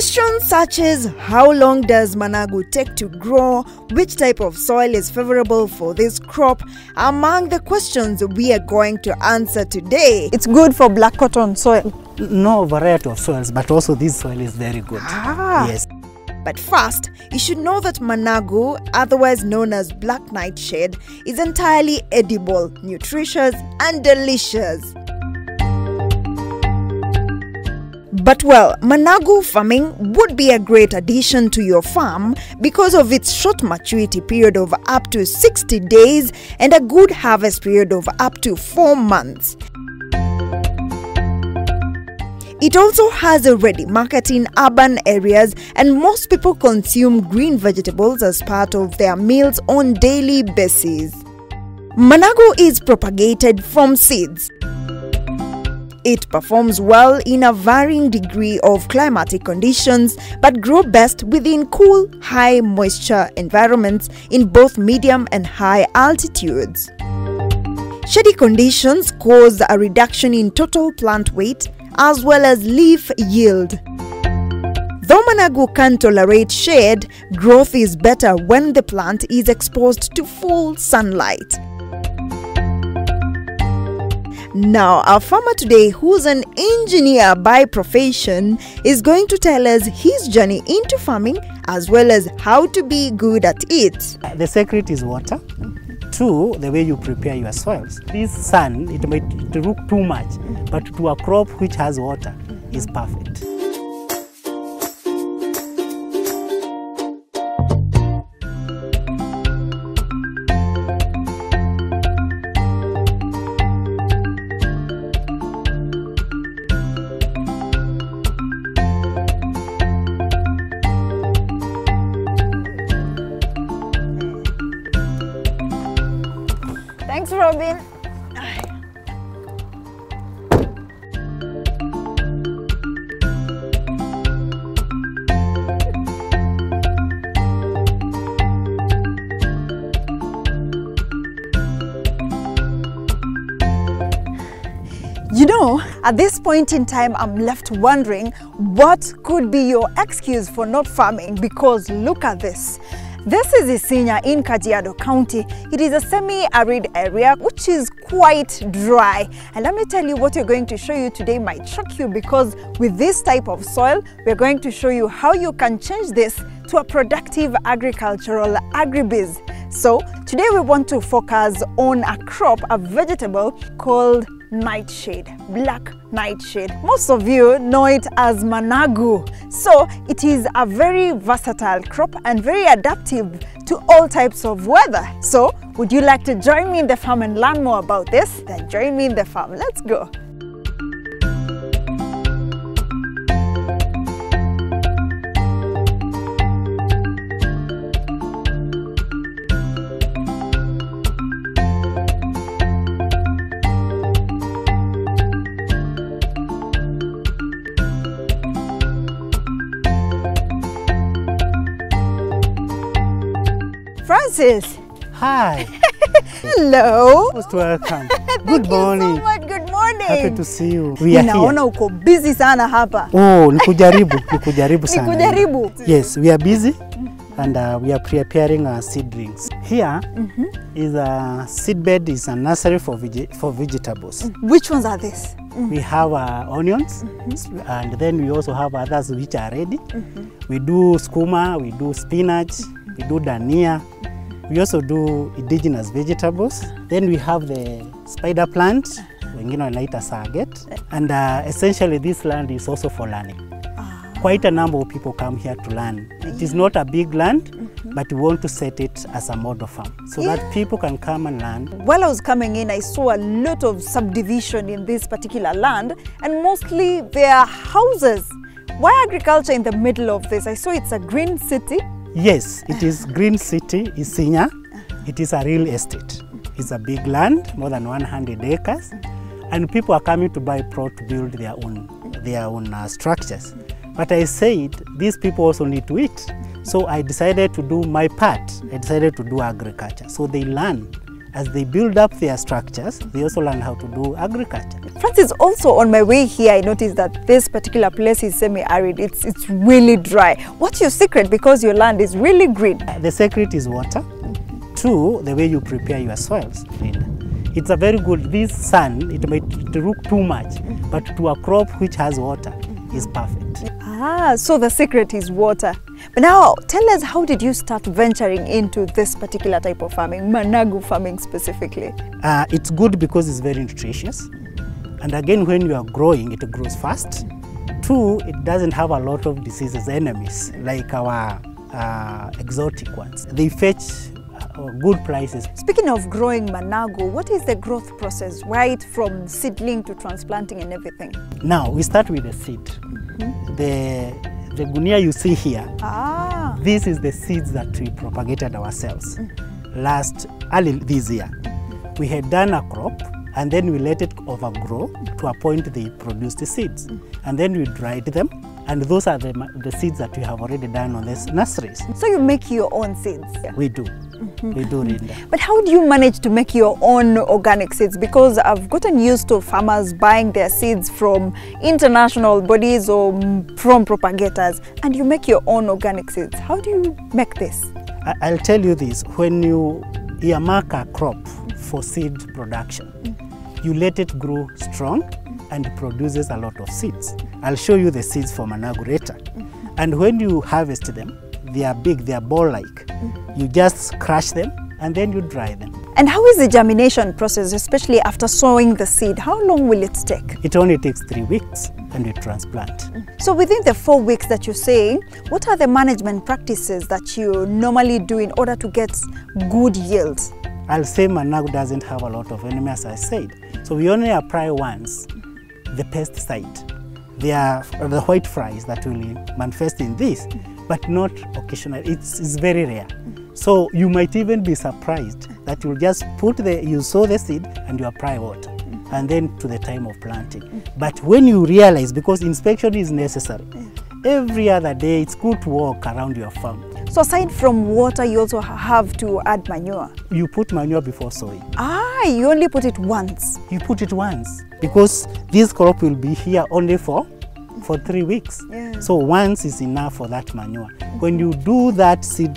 Questions such as how long does Managu take to grow, which type of soil is favorable for this crop, are among the questions we are going to answer today. It's good for black cotton soil. No variety of soils, but also this soil is very good. Yes. But first, you should know that Managu, otherwise known as black nightshade, is entirely edible, nutritious and delicious. But well, Managu farming would be a great addition to your farm because of its short maturity period of up to 60 days and a good harvest period of up to 4 months. It also has a ready market in urban areas, and most people consume green vegetables as part of their meals on daily basis. Managu is propagated from seeds. It performs well in a varying degree of climatic conditions but grow best within cool, high moisture environments in both medium and high altitudes. Shady conditions cause a reduction in total plant weight as well as leaf yield. Though Managu can tolerate shade, growth is better when the plant is exposed to full sunlight. Now, our farmer today, who's an engineer by profession, is going to tell us his journey into farming as well as how to be good at it. The secret is water. 2, the way you prepare your soils. This sun, it might look too much, but to a crop which has water is perfect. Thanks, Robin. You know, at this point in time, I'm left wondering what could be your excuse for not farming, because look at this. This is Isinya in Kajiado County. It is a semi-arid area which is quite dry. And let me tell you, what we're going to show you today might shock you, because with this type of soil, we're going to show you how you can change this to a productive agricultural agribiz. So today we want to focus on a crop, a vegetable called nightshade, black nightshade. Most of you know it as Managu. So it is a very versatile crop and very adaptive to all types of weather. So would you like to join me in the farm and learn more about this? Then join me in the farm. Let's go. Francis. Hi. Hello. Most welcome. Good morning. Thank you so much. Good morning. Happy to see you. We are Naona uko busy sana hapa. Oh, nikujaribu sana. Nikujaribu. Yes, we are busy and we are preparing our seedlings. Here is a seedbed, is a nursery for vegetables. Which ones are these? We have onions, and then we also have others which are ready. We do skuma, we do spinach, we do dania. We also do indigenous vegetables. Then we have the spider plant, wengine wanaita saget. And essentially this land is also for learning. Quite a number of people come here to learn. It is not a big land, but we want to set it as a model farm so that people can come and learn. While I was coming in, I saw a lot of subdivision in this particular land, and mostly there are houses. Why agriculture in the middle of this? I saw it's a green city. Yes, it is green city, Isinya. It is a real estate. It's a big land, more than 100 acres, and people are coming to buy plot to build their own structures. But I said, these people also need to eat. So I decided to do my part. I decided to do agriculture. So they learn As they build up their structures, they also learn how to do agriculture. Francis, also on my way here, I noticed that this particular place is semi-arid. It's really dry. What's your secret? Because your land is really green. The secret is water. Two, the way you prepare your soils. It's a very good, this sun, it might look too much, but to a crop which has water is perfect. Ah, so the secret is water. But now, tell us, how did you start venturing into this particular type of farming, Managu farming specifically? It's good because it's very nutritious. And again, when you are growing, it grows fast. Two, it doesn't have a lot of diseases, enemies, like our exotic ones. They fetch good prices. Speaking of growing Managu, what is the growth process, right from seedling to transplanting and everything? Now, we start with the seed. The gunia you see here, this is the seeds that we propagated ourselves. Early this year. We had done a crop and then we let it overgrow to a point they produced the seeds. And then we dried them, and those are the seeds that we have already done on these nurseries. So you make your own seeds? We do. We do, Linda. But how do you manage to make your own organic seeds? Because I've gotten used to farmers buying their seeds from international bodies or from propagators, and you make your own organic seeds. How do you make this? I'll tell you this. When you earmark a crop for seed production, you let it grow strong and produces a lot of seeds. I'll show you the seeds for Managu later. And when you harvest them, they are big, they are ball-like. You just crush them and then you dry them. And how is the germination process, especially after sowing the seed? How long will it take? It only takes 3 weeks and we transplant. So within the 4 weeks that you're saying, what are the management practices that you normally do in order to get good yields? I'll say Managu doesn't have a lot of enemies, as I said. So we only apply once the pesticide. They are the white flies that will manifest in this, but not occasionally. It's very rare. So you might even be surprised that you'll just you sow the seed and you apply water, and then to the time of planting. But when you realize, because inspection is necessary, every other day it's good to walk around your farm. So aside from water, you also have to add manure? You put manure before sowing. You only put it once? You put it once, because this crop will be here only for 3 weeks. So once is enough for that manure. When you do that seed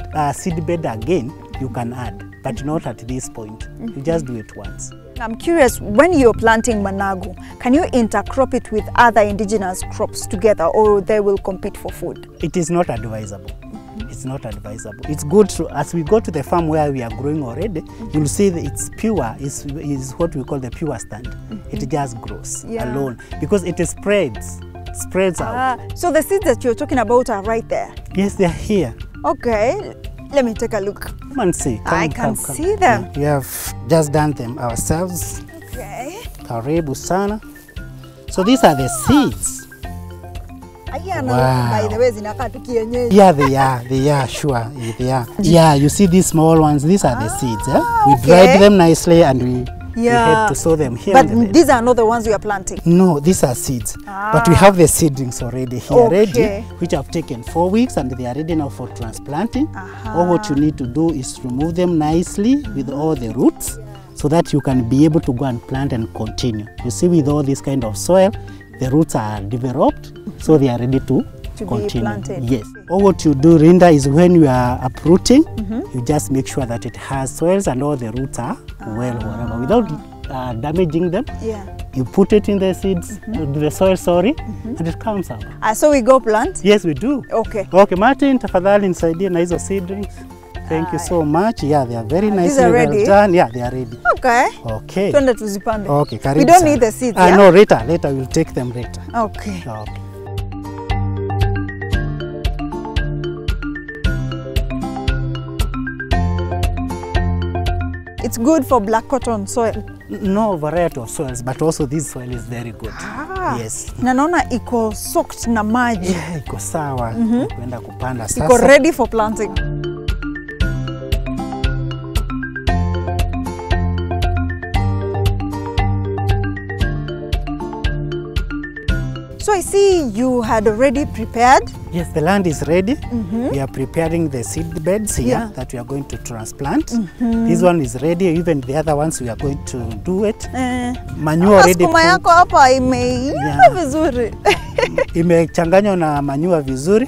bed again, you can add, but not at this point. You just do it once. I'm curious, when you're planting Managu, can you intercrop it with other indigenous crops together, or they will compete for food? It is not advisable. It's not advisable. It's good to, as we go to the farm where we are growing already, you'll see that it's pure, is what we call the pure stand. It just grows alone, because it spreads out. So the seeds that you're talking about are right there? Yes, they're here. Okay, let me take a look. Come and see. I can see them. We have just done them ourselves. Okay. Karibu sana. So these are the seeds. Wow. By the way, zinaka tukienyeji. Yeah, they are, sure, they are. Yeah, you see these small ones, these are the seeds. We dried them nicely and we had to sow them here. But these are not the ones we are planting? No, these are seeds. But we have the seedlings already here ready, which have taken 4 weeks, and they are ready now for transplanting. All what you need to do is remove them nicely with all the roots, so that you can be able to go and plant and continue. You see, with all this kind of soil, the roots are developed, so they are ready to continue. Be planted. Yes. All what you do, Linda, is when you are uprooting, you just make sure that it has soils and all the roots are well, whatever, without damaging them. You put it in the seeds, the soil, and it comes out. So we go plant? Yes, we do. Okay. Okay, Martin, tafadhali nisaidie na hizo seedlings. Thank you so much. Yeah, they are very nice. These are ready? Done. Yeah, they are ready. Okay. Okay. Twende tuzipande. Okay, karibu. We don't need the seeds, No, later we'll take them later. Okay. Okay. It's good for black cotton soil? No variety of soils, but also this soil is very good. Yes. Na naona iko soaked na maji. Yeah, iko sawa. Kwenda kupanda sasa. Iko ready for planting. So I see you had already prepared. Yes, the land is ready. We are preparing the seed beds here Yeah. that we are going to transplant. This one is ready. Even the other ones we are going to do it. Manure already Sukuma yako hapa imeiva vizuri. imechanganywa na manure vizuri.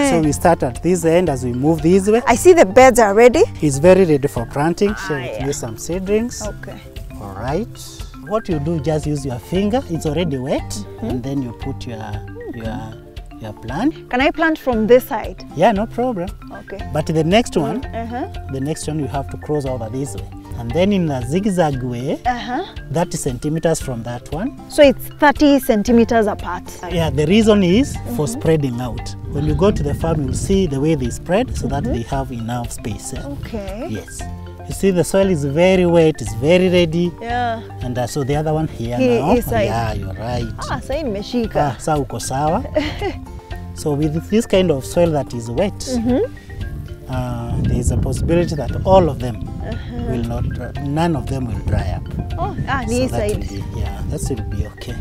So we start at this end as we move this way. I see the beds are ready. It's very ready for planting. Shall we yeah. use some seedlings? Okay. All right. What you do, just use your finger. It's already wet, and then you put your plant. Can I plant from this side? Yeah, no problem. Okay. But the next one, you have to cross over this way, and then in a zigzag way, 30 centimeters from that one. So it's 30 centimeters apart. Yeah, the reason is for spreading out. When you go to the farm, you'll see the way they spread so that they have enough space. Okay. Yes. You see, the soil is very wet, it's very ready. Yeah. And so the other one here Here now. is like- Yeah, you're right. Sasa imeshika. Sa uko sawa. So with this kind of soil that is wet, there is a possibility that all of them will not, none of them will dry up. Oh, So this that side. will be, yeah, that will be okay.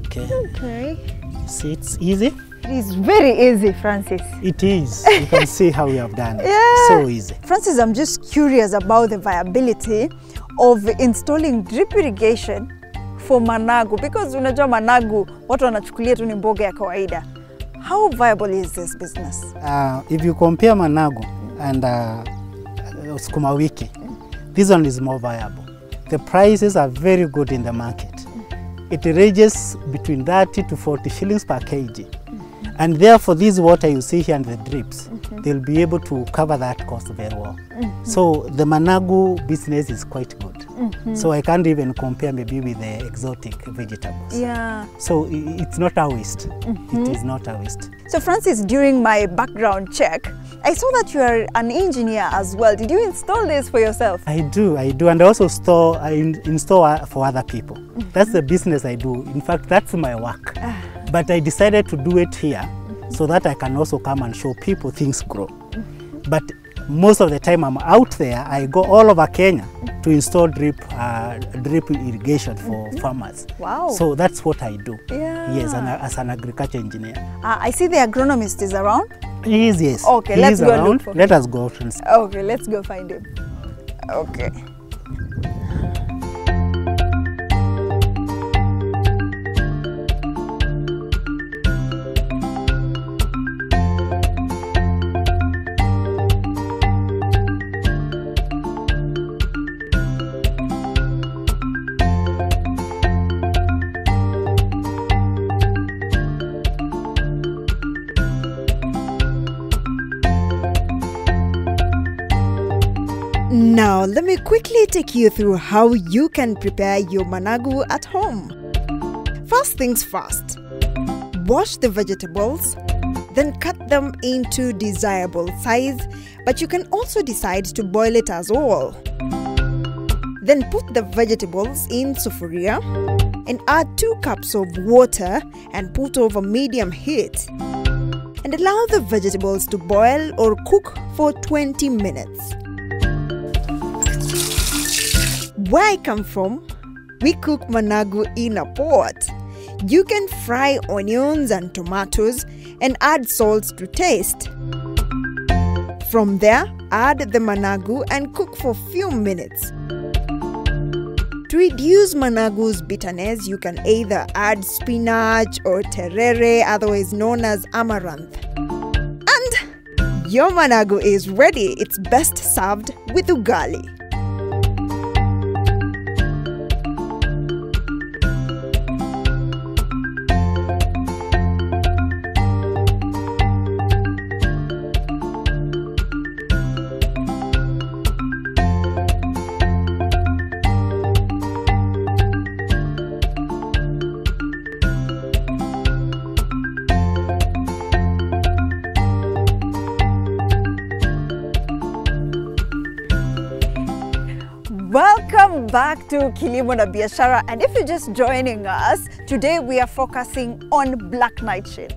Okay. Okay. See, it's easy. It is very easy, Francis. It is. You can see how we have done it. Yeah. So easy. Francis, I'm just curious about the viability of installing drip irrigation for Managu, because unajua Managu watu wanachukulia tu ni mboga ya kawaida. How viable is this business? If you compare Managu and sukuma wiki, this one is more viable. The prices are very good in the market. It ranges between 30 to 40 shillings per kg. And therefore, this water you see here and the drips, they'll be able to cover that cost very well. So the Managu business is quite good. So I can't even compare maybe with the exotic vegetables. Yeah. So it's not a waste. It is not a waste. So Francis, during my background check, I saw that you are an engineer as well. Did you install this for yourself? I do, and I also install for other people. That's the business I do. In fact, that's my work. But I decided to do it here so that I can also come and show people things grow. But most of the time I'm out there, I go all over Kenya to install drip irrigation for farmers. Wow. So that's what I do. Yeah. Yes, as an agriculture engineer. I see the agronomist is around. He is, yes. Okay, He let's is go around. look for him. Let us go and see. Okay, let's go find him. Okay. Now, let me quickly take you through how you can prepare your Managu at home. First things first, wash the vegetables, then cut them into desirable size, but you can also decide to boil it as well. Then put the vegetables in sufuria and add 2 cups of water and put over medium heat. And allow the vegetables to boil or cook for 20 minutes. Where I come from, we cook Managu in a pot. You can fry onions and tomatoes and add salt to taste. From there, add the Managu and cook for a few minutes. To reduce Managu's bitterness, you can either add spinach or terere, otherwise known as amaranth. And your Managu is ready. It's best served with ugali. Welcome back to Kilimo na Biashara, and if you're just joining us, today we are focusing on black nightshade.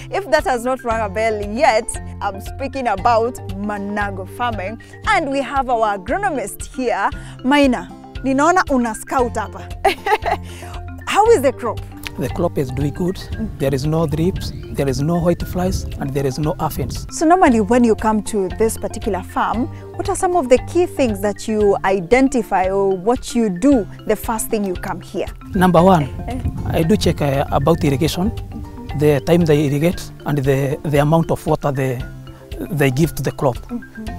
If that has not rung a bell yet, I'm speaking about Managu farming, and we have our agronomist here, Maina. Ninaona una scout hapa. How is the crop? the crop is doing good. There is no drips, there is no white flies, and there is no aphids. So normally when you come to this particular farm, what are some of the key things that you identify or what you do the first thing you come here? Number one, I do check about irrigation, the time they irrigate, and the amount of water they give to the crop.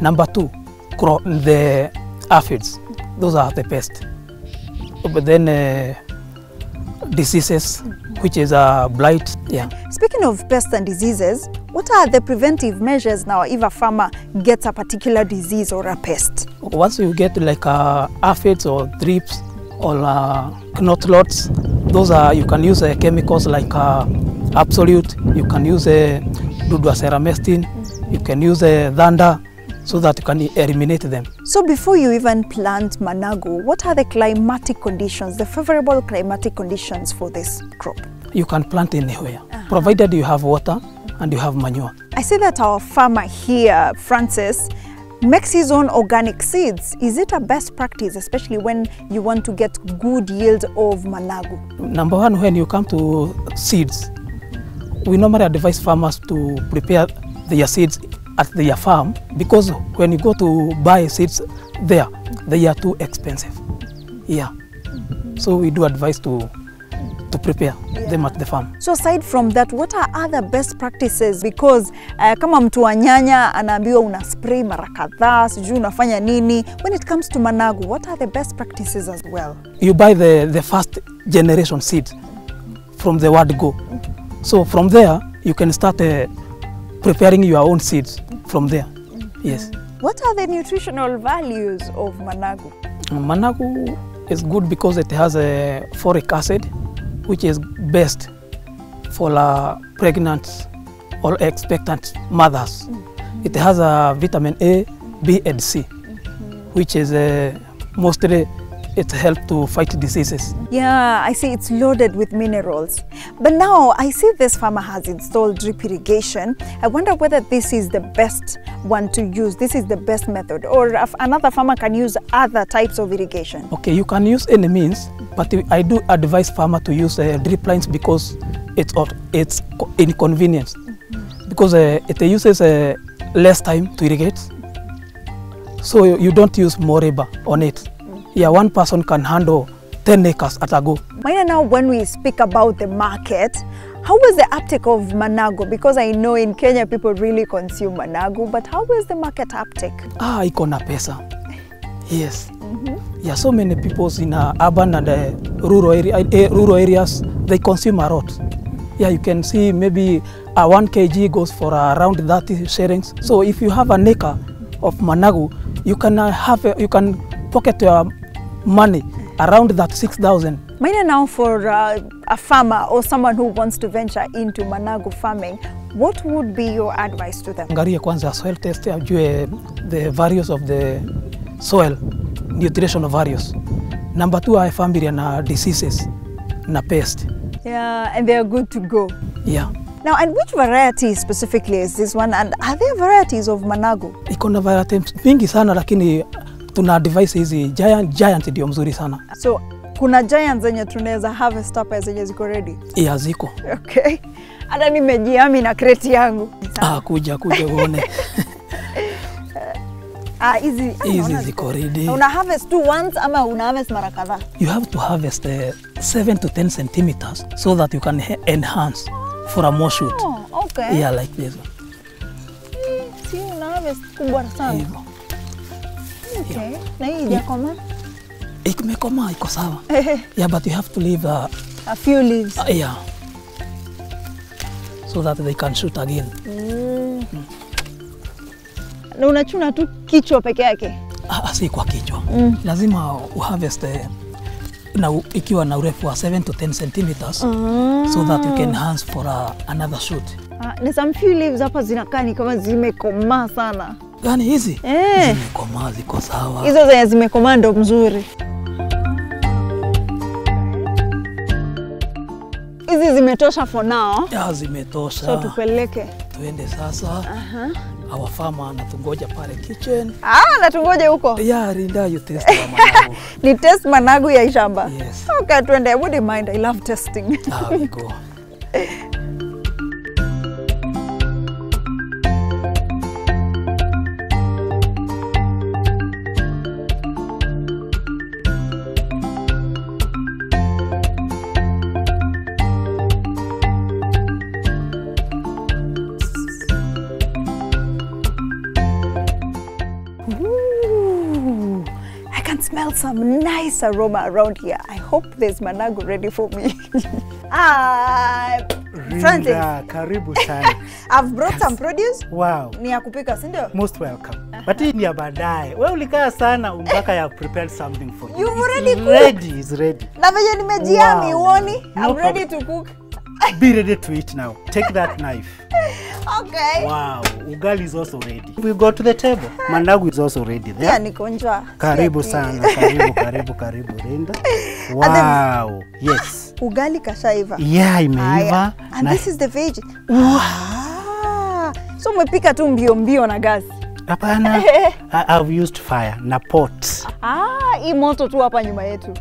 Number two, the aphids. Those are the best. But then diseases, which is blight. Yeah. Speaking of pests and diseases, what are the preventive measures now if a farmer gets a particular disease or a pest? Once you get like aphids or thrips or knot lots, those are, you can use chemicals like Absolute, you can use Duduaceramestin, you can use Thunder, so that you can eliminate them. So before you even plant Managu, what are the climatic conditions, the favorable climatic conditions for this crop? You can plant anywhere, provided you have water and you have manure. I see that our farmer here, Francis, makes his own organic seeds. Is it a best practice, especially when you want to get good yield of Managu? Number one, when you come to seeds, we normally advise farmers to prepare their seeds at their farm, because when you go to buy seeds there, they are too expensive. Yeah. So we do advise to prepare them at the farm. So aside from that, what are other best practices? Because kama mtu wa nyanya anaambiwa una spray mara kadhaa, sijui unafanya nini. When it comes to Managu, what are the best practices as well? You buy the first generation seed from the word go. So from there, you can start preparing your own seeds from there. Yes. What are the nutritional values of Managu? Managu is good because it has a folic acid, which is best for pregnant or expectant mothers. It has a vitamin A, B, and C, which is mostly it helps to fight diseases. Yeah, I see it's loaded with minerals. But now I see this farmer has installed drip irrigation. I wonder whether this is the best one to use. This is the best method, or if another farmer can use other types of irrigation. Okay, you can use any means, but I do advise farmer to use drip lines because it's inconvenience. Because it uses less time to irrigate, so you don't use more labor on it. Yeah, one person can handle 10 acres at a go. Maina, now when we speak about the market, how was the uptake of Managu? Because I know in Kenya people really consume Managu, but how was the market uptake? Iko na pesa. Yes. Yeah, so many people in urban and rural areas, they consume a lot. Yeah, you can see maybe 1 kg goes for around 30 shillings. So if you have an acre of Managu, you can pocket your money around that 6,000. Maina, now for a farmer or someone who wants to venture into Managu farming, what would be your advice to them? Angalia kwanza soil test, ajue the values of the soil, nutritional values. Number 2, I familiar na diseases, na pest. Yeah, and they are good to go. Yeah. Now, and which variety specifically is this one? And are there varieties of Managu? Iko na variety mingi sana, lakini tuna device hizi giant ndio mzuri sana. So kuna giant zenye tunaweza harvest hapa zenye ziko ready? Yeah, ziko. Okay. Hata nimejiami na crate yangu. Kuja uone. Hizi ziko ready. Una harvest tu once ama una harvest mara kadhaa? You have to harvest 7 to 10 centimeters so that you can enhance for a more shoot. Oh, okay. Yeah, like this one. Si una harvest kubwa sana. Okay. Na hii ijakoma? Imekoma, iko sawa. Yeah, but you have to leave a few leaves. Yeah. So that they can shoot again. Na unachuna tu kichwa peke yake? Si kwa kichwa. Lazima uharvest ikiwa na urefu wa 7 to 10 centimeters so that you can enhance for another shoot. Na some few leaves hapa zinakaa ni kama zimekomaa sana. Gani hizi? Zimekomaa, ziko sawa. Hizo zenye zimekomaa ndo mzuri. Hizi zimetosha for now. Yeah, zimetosha. So tupeleke. Tuende sasa. our farmer anatungoja pale kitchen. Natungoja huko. Yeah, Rinda, you taste our Managu. Ni test Managu ya shamba. Yes. Okay, twende. I wouldn't mind. I love testing. We go. Ooh, I can smell some nice aroma around here. I hope there's Managu ready for me. Francis, karibu sana. I've brought some produce. Wow. Ni ya kupika, si ndio? Most welcome. But hii ni ya baadaye. Wewe ulikaa sana mpaka ya prepared something for you. You've already cooked? Ready, is ready. Na venye nimejiami uoni? No I'm ready to cook. Be ready to eat now. Take that knife. Okay. Wow, ugali is also ready. We go to the table. Managu is also ready there. Yeah, niko njaa. Karibu sana, karibu Rinda. Wow, yes. Ugali kashaiva. Yeah, imeiva. And this is the veggie. Wow. So umepika tu mbio na gas. Hapana. I've used fire na pot. Hii moto tu hapa nyuma yetu.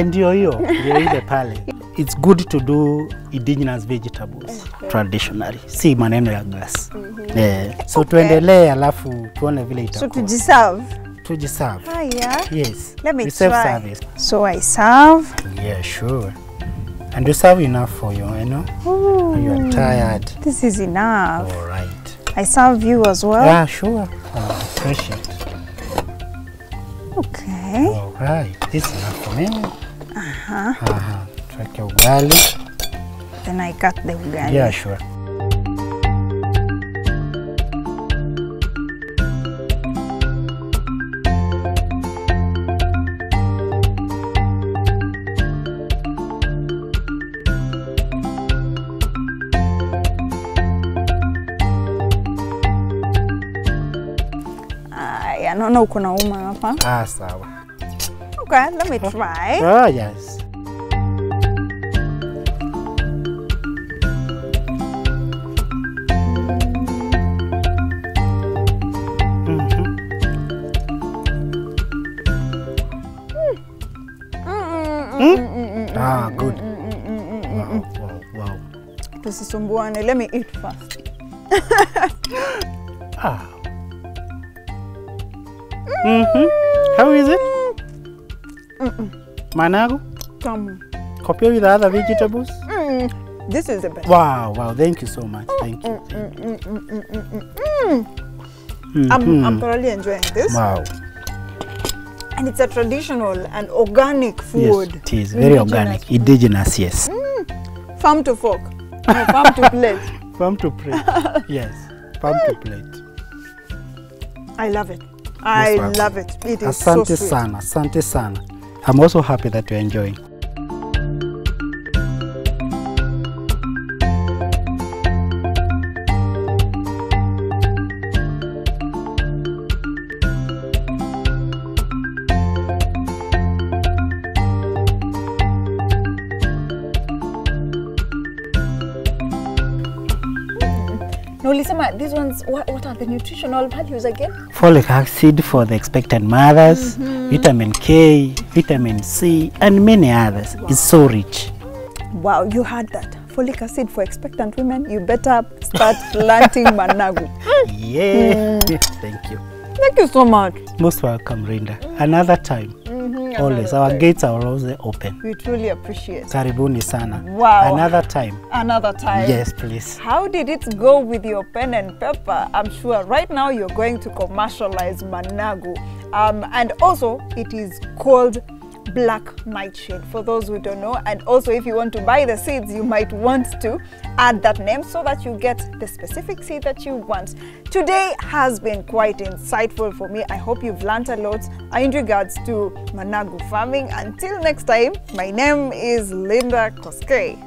Ndio ile pale. It's good to do indigenous vegetables traditionally. Si maneno ya gas. So tuendelee alafu tuone vile itakuwa. So tujiserve. Tujiserve. Haya. Yes. Let me serve try. Service. So I serve. Yeah, sure. And you serve enough for you, you know? Ooh. You are tired. This is enough. All right. I serve you as well. Yeah, sure. I appreciate. Okay. All right. This is enough for me. Tuweke ugali. Then I cut the ugali. Yeah, sure. Naona uko na uma hapa. Sawa. Okay, let me try. Oh, yes. Good. Wow. Tusisumbuane. Let me eat first. How is it? Managu? Tamu. Compare with the other vegetables? This is the best. Wow. Thank you so much. Thank you. I'm thoroughly enjoying this. Wow. And it's a traditional and organic food. Yes, it is. Very organic. Indigenous, yes. Farm to fork. No, farm to plate. Farm to plate. Yes. Farm to plate. I love it. I love it. It is so sweet. Asante sana. I'm also happy that you're enjoying. No, Lisama, these ones, what are the nutritional values again? Folic acid for the expectant mothers, vitamin K, vitamin C, and many others. Wow. It's so rich. Wow, you heard that. Folic acid for expectant women. You better start planting Managu. Yeah. Thank you. Thank you so much. Most welcome, Rinda. Another time. Always. Our gates are always open. We truly appreciate it. Karibuni sana. Wow. Another time. Another time. Yes, please. How did it go with your pen and paper? I'm sure right now you're going to commercialize Managu. And also, it is called Black Nightshade, for those who don't know. And also, if you want to buy the seeds, you might want to add that name so that you get the specific seed that you want. Today has been quite insightful for me. I hope you've learned a lot in regards to Managu farming. Until next time, my name is Linda Koskei.